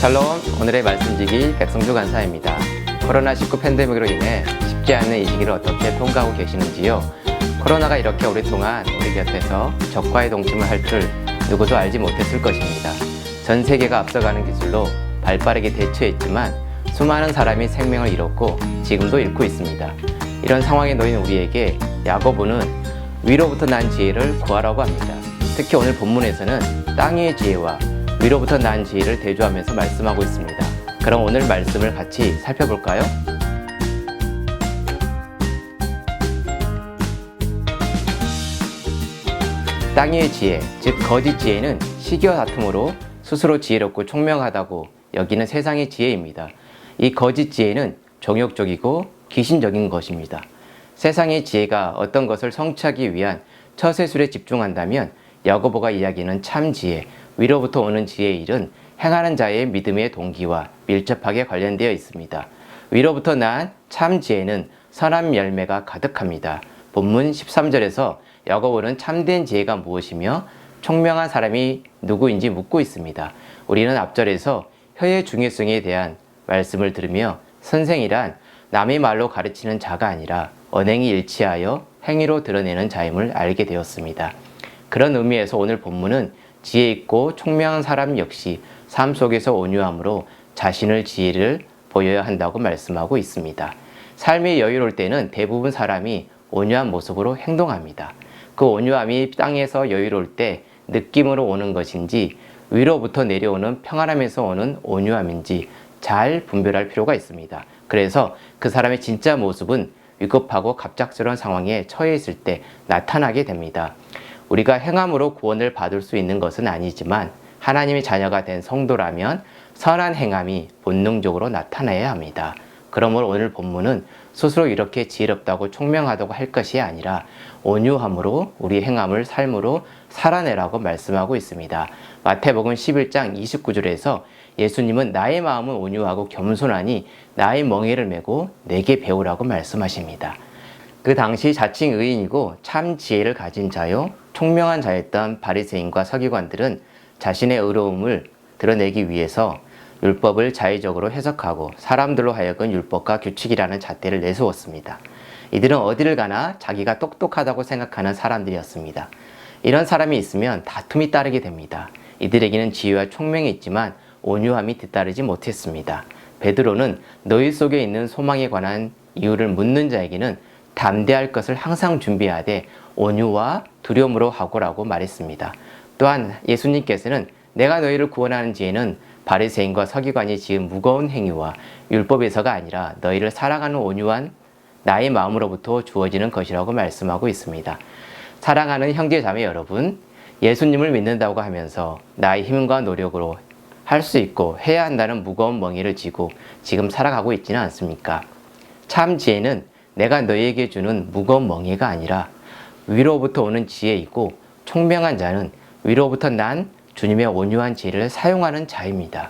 샬롬, 오늘의 말씀지기 백성주 간사입니다. 코로나19 팬데믹으로 인해 쉽지 않은 이 시기를 어떻게 통과하고 계시는지요? 코로나가 이렇게 오랫동안 우리 곁에서 적과의 동침을 할 줄 누구도 알지 못했을 것입니다. 전 세계가 앞서가는 기술로 발빠르게 대처했지만 수많은 사람이 생명을 잃었고 지금도 잃고 있습니다. 이런 상황에 놓인 우리에게 야고보는 위로부터 난 지혜를 구하라고 합니다. 특히 오늘 본문에서는 땅 위의 지혜와 위로부터 난 지혜를 대조하면서 말씀하고 있습니다. 그럼 오늘 말씀을 같이 살펴볼까요? 땅 위의 지혜, 즉 거짓 지혜는 시기와 다툼으로 스스로 지혜롭고 총명하다고 여기는 세상의 지혜입니다. 이 거짓 지혜는 정욕적이고 귀신적인 것입니다. 세상의 지혜가 어떤 것을 성취하기 위한 처세술에 집중한다면 야고보가 이야기하는 참 지혜, 위로부터 오는 지혜의 일은 행하는 자의 믿음의 동기와 밀접하게 관련되어 있습니다. 위로부터 난 참 지혜는 선한 열매가 가득합니다. 본문 13절에서 야고보는 참된 지혜가 무엇이며 총명한 사람이 누구인지 묻고 있습니다. 우리는 앞절에서 혀의 중요성에 대한 말씀을 들으며 선생이란 남의 말로 가르치는 자가 아니라 언행이 일치하여 행위로 드러내는 자임을 알게 되었습니다. 그런 의미에서 오늘 본문은 지혜 있고 총명한 사람 역시 삶 속에서 온유함으로 자신의 지혜를 보여야 한다고 말씀하고 있습니다. 삶이 여유로울 때는 대부분 사람이 온유한 모습으로 행동합니다. 그 온유함이 땅에서 여유로울 때 느낌으로 오는 것인지 위로부터 내려오는 평안함에서 오는 온유함인지 잘 분별할 필요가 있습니다. 그래서 그 사람의 진짜 모습은 위급하고 갑작스러운 상황에 처해 있을 때 나타나게 됩니다. 우리가 행함으로 구원을 받을 수 있는 것은 아니지만 하나님의 자녀가 된 성도라면 선한 행함이 본능적으로 나타나야 합니다. 그러므로 오늘 본문은 스스로 이렇게 지혜롭다고 총명하다고 할 것이 아니라 온유함으로 우리 행함을 삶으로 살아내라고 말씀하고 있습니다. 마태복음 11장 29절에서 예수님은 나의 마음은 온유하고 겸손하니 나의 멍에를 메고 내게 배우라고 말씀하십니다. 그 당시 자칭 의인이고 참 지혜를 가진 자요 총명한 자였던 바리새인과 서기관들은 자신의 의로움을 드러내기 위해서 율법을 자의적으로 해석하고 사람들로 하여금 율법과 규칙이라는 잣대를 내세웠습니다. 이들은 어디를 가나 자기가 똑똑하다고 생각하는 사람들이었습니다. 이런 사람이 있으면 다툼이 따르게 됩니다. 이들에게는 지혜와 총명이 있지만 온유함이 뒤따르지 못했습니다. 베드로는 너희 속에 있는 소망에 관한 이유를 묻는 자에게는 담대할 것을 항상 준비하되 온유와 두려움으로 하고라고 말했습니다. 또한 예수님께서는 내가 너희를 구원하는 지혜는 바리새인과 서기관이 지은 무거운 행위와 율법에서가 아니라 너희를 사랑하는 온유한 나의 마음으로부터 주어지는 것이라고 말씀하고 있습니다. 사랑하는 형제 자매 여러분, 예수님을 믿는다고 하면서 나의 힘과 노력으로 할 수 있고 해야 한다는 무거운 멍에를 지고 지금 살아가고 있지는 않습니까? 참 지혜는 내가 너희에게 주는 무거운 멍에가 아니라 위로부터 오는 지혜이고 총명한 자는 위로부터 난 주님의 온유한 지혜를 사용하는 자입니다.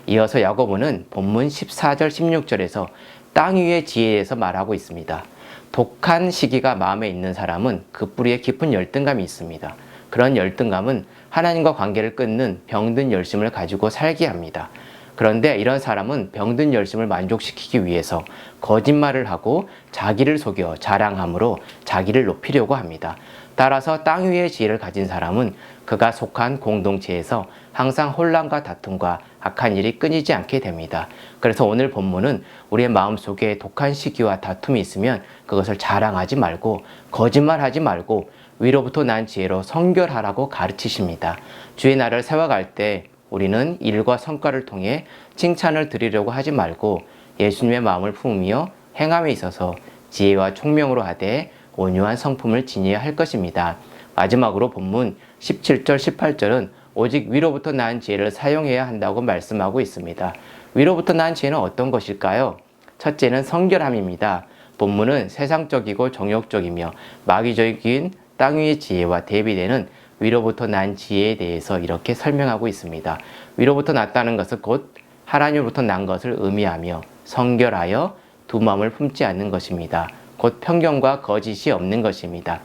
이어서 야고보는 본문 14절 16절에서 땅 위의 지혜에 대해서 말하고 있습니다. 독한 시기가 마음에 있는 사람은 그 뿌리에 깊은 열등감이 있습니다. 그런 열등감은 하나님과 관계를 끊는 병든 열심을 가지고 살게 합니다. 그런데 이런 사람은 병든 열심을 만족시키기 위해서 거짓말을 하고 자기를 속여 자랑함으로 자기를 높이려고 합니다. 따라서 땅 위의 지혜를 가진 사람은 그가 속한 공동체에서 항상 혼란과 다툼과 악한 일이 끊이지 않게 됩니다. 그래서 오늘 본문은 우리의 마음속에 독한 시기와 다툼이 있으면 그것을 자랑하지 말고 거짓말하지 말고 위로부터 난 지혜로 성결하라고 가르치십니다. 주의 날을 세워갈 때 우리는 일과 성과를 통해 칭찬을 드리려고 하지 말고 예수님의 마음을 품으며 행함에 있어서 지혜와 총명으로 하되 온유한 성품을 지녀야 할 것입니다. 마지막으로 본문 17절 18절은 오직 위로부터 난 지혜를 사용해야 한다고 말씀하고 있습니다. 위로부터 난 지혜는 어떤 것일까요? 첫째는 성결함입니다. 본문은 세상적이고 정욕적이며 마귀적인 땅 위의 지혜와 대비되는 위로부터 난 지혜에 대해서 이렇게 설명하고 있습니다. 위로부터 났다는 것은 곧 하나님으로부터 난 것을 의미하며 성결하여 두 마음을 품지 않는 것입니다. 곧 편견과 거짓이 없는 것입니다.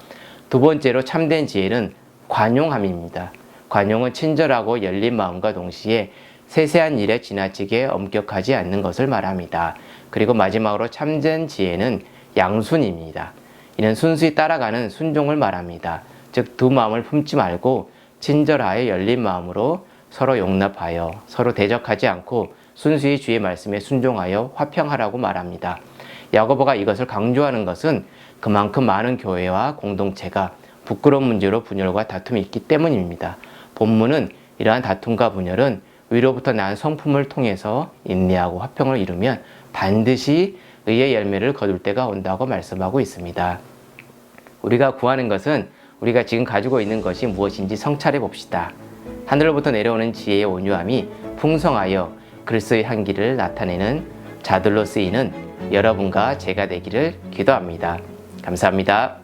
두 번째로 참된 지혜는 관용함입니다. 관용은 친절하고 열린 마음과 동시에 세세한 일에 지나치게 엄격하지 않는 것을 말합니다. 그리고 마지막으로 참된 지혜는 양순입니다. 이는 순수히 따라가는 순종을 말합니다. 즉 두 마음을 품지 말고 친절하여 열린 마음으로 서로 용납하여 서로 대적하지 않고 순수히 주의 말씀에 순종하여 화평하라고 말합니다. 야고보가 이것을 강조하는 것은 그만큼 많은 교회와 공동체가 부끄러운 문제로 분열과 다툼이 있기 때문입니다. 본문은 이러한 다툼과 분열은 위로부터 난 성품을 통해서 인내하고 화평을 이루면 반드시 의의 열매를 거둘 때가 온다고 말씀하고 있습니다. 우리가 구하는 것은 우리가 지금 가지고 있는 것이 무엇인지 성찰해 봅시다. 하늘로부터 내려오는 지혜의 온유함이 풍성하여 그리스도의 향기를 나타내는 자들로 쓰이는 여러분과 제가 되기를 기도합니다. 감사합니다.